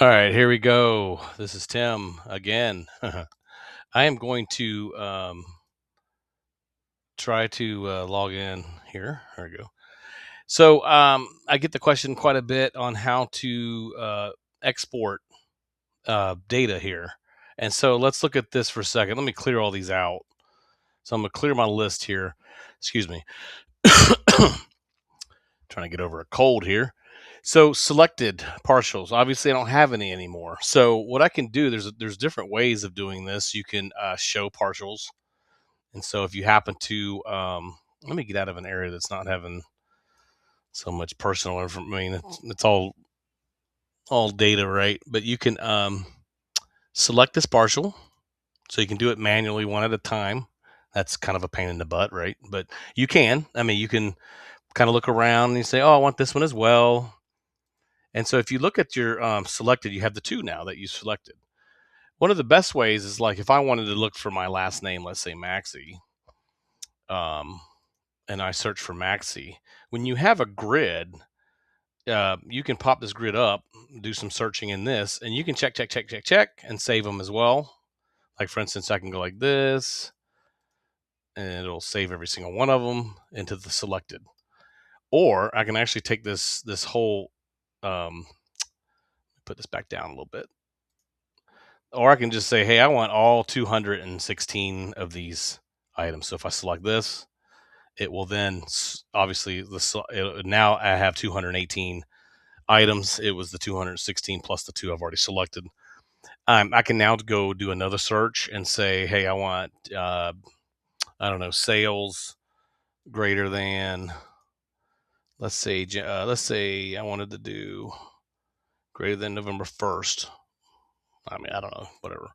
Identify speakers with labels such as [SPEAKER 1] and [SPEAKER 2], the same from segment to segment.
[SPEAKER 1] All right, here we go. This is Tim again. I am going to try to log in here. There we go. So I get the question quite a bit on how to export data here. And so let's look at this for a second. Let me clear all these out. So I'm going to clear my list here. Excuse me. Trying to get over a cold here. So selected partials. Obviously, I don't have any anymore. So what I can do, there's different ways of doing this. You can show partials, and so if you happen to, let me get out of an area that's not having so much personal information. I mean, it's all data, right? But you can select this partial, so you can do it manually one at a time. That's kind of a pain in the butt, right? But you can. I mean, you can kind of look around and you say, "Oh, I want this one as well." And so if you look at your selected, you have the two now that you selected. One of the best ways is like if I wanted to look for my last name, let's say Maxi, um, and I search for Maxi. When you have a grid, you can pop this grid up, do some searching in this, and you can check, and save them as well. Like for instance, I can go like this, and it'll save every single one of them into the selected. Or I can actually take this whole, um, put this back down a little bit. Or I can just say, hey, I want all 216 of these items. So if I select this, it will then obviously now I have 218 items. It was the 216 plus the two I've already selected. I can now go do another search and say, hey, I want I don't know, sales greater than, let's say I wanted to do greater than November 1st. I mean, I don't know, whatever.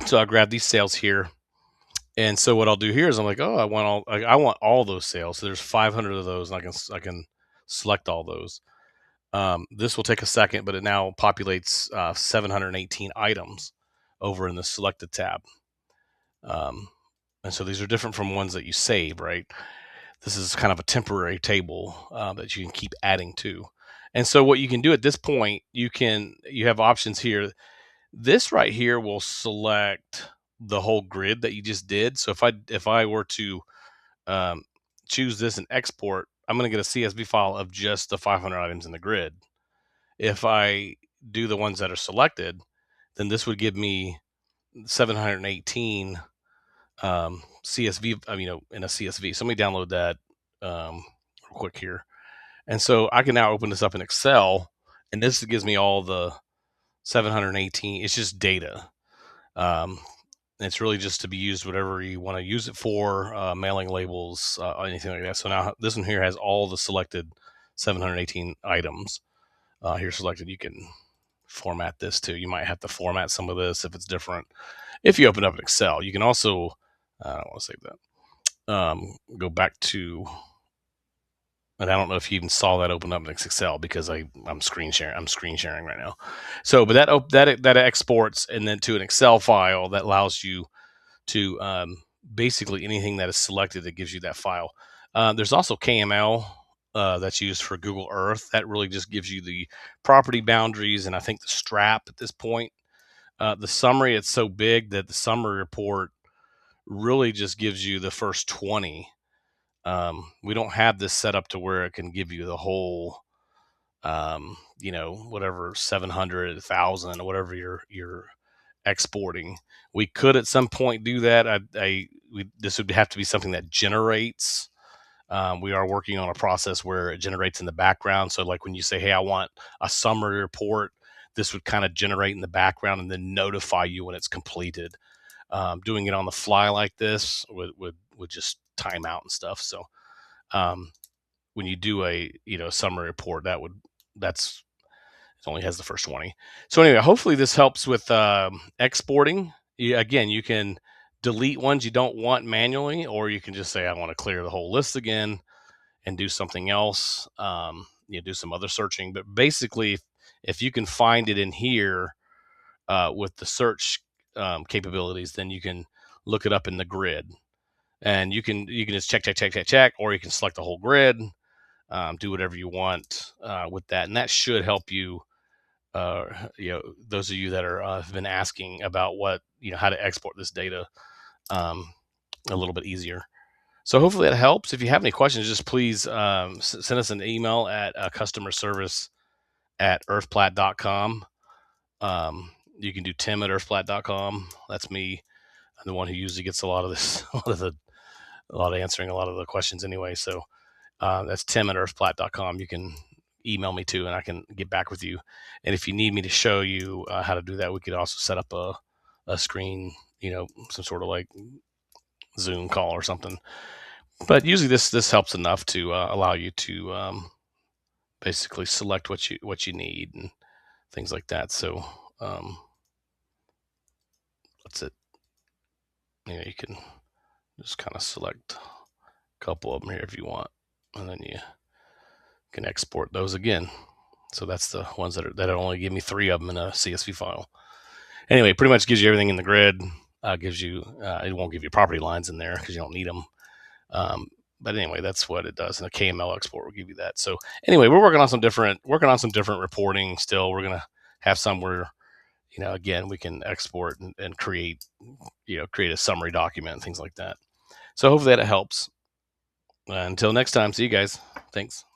[SPEAKER 1] So I grab these sales here. And so what I'll do here is I'm like, oh, I want all those sales. So there's 500 of those, and I can select all those. This will take a second, but it now populates 718 items over in the selected tab. And so these are different from ones that you save, right? This is kind of a temporary table that you can keep adding to. And so what you can do at this point, you have options here. This right here will select the whole grid that you just did. So if I were to um, choose this and export, I'm going to get a CSV file of just the 500 items in the grid. If I do the ones that are selected, then this would give me 718 CSV, in a CSV. So let me download that real quick here. And so I can now open this up in Excel, and this gives me all the 718. It's just data. Um, it's really just to be used whatever you want to use it for, mailing labels, anything like that. So now this one here has all the selected 718 items here selected. You can format this too. You might have to format some of this if it's different. If you open up an Excel, you can also, I don't want to save that. Go back to, and I don't know if you even saw that open up in Excel because I'm screen sharing. I'm screen sharing right now. So, but that exports and then to an Excel file that allows you to basically anything that is selected that gives you that file. There's also KML that's used for Google Earth. That really just gives you the property boundaries and I think the strap at this point. The summary, it's so big that the summary report really just gives you the first 20. We don't have this set up to where it can give you the whole, whatever 700,000 or whatever you're exporting. We could at some point do that. This would have to be something that generates. We are working on a process where it generates in the background. So, like when you say, "Hey, I want a summary report," this would kind of generate in the background and then notify you when it's completed. Doing it on the fly like this would just time out and stuff. So, um, when you do a summary report, that's it only has the first 20. So anyway, hopefully this helps with exporting. Again, you can delete ones you don't want manually, or you can just say, I want to clear the whole list again and do something else. Do some other searching. But basically, if you can find it in here with the search capabilities, then you can look it up in the grid. And you can just check, or you can select the whole grid, do whatever you want with that. And that should help you those of you that are have been asking about how to export this data um, a little bit easier. So hopefully that helps. If you have any questions, just please send us an email at customer service at earthplat.com. You can do tim@earthplat.com. That's me. I'm the one who usually gets a lot of this, a lot of answering a lot of the questions anyway. So that's tim@earthplat.com. You can email me too, and I can get back with you. And if you need me to show you how to do that, we could also set up a screen, some sort of like Zoom call or something. But usually this helps enough to allow you to basically select what you need and things like that. So that's it. You can just kind of select a couple of them here if you want, and then you can export those again. So that's the ones that only give me 3 of them in a CSV file. Anyway, pretty much gives you everything in the grid. It won't give you property lines in there because you don't need them. But anyway, that's what it does. And a KML export will give you that. So anyway, we're working on some different reporting still. We're gonna have some where again we can export and create a summary document and things like that. So hopefully that helps. Until next time, see you guys. Thanks.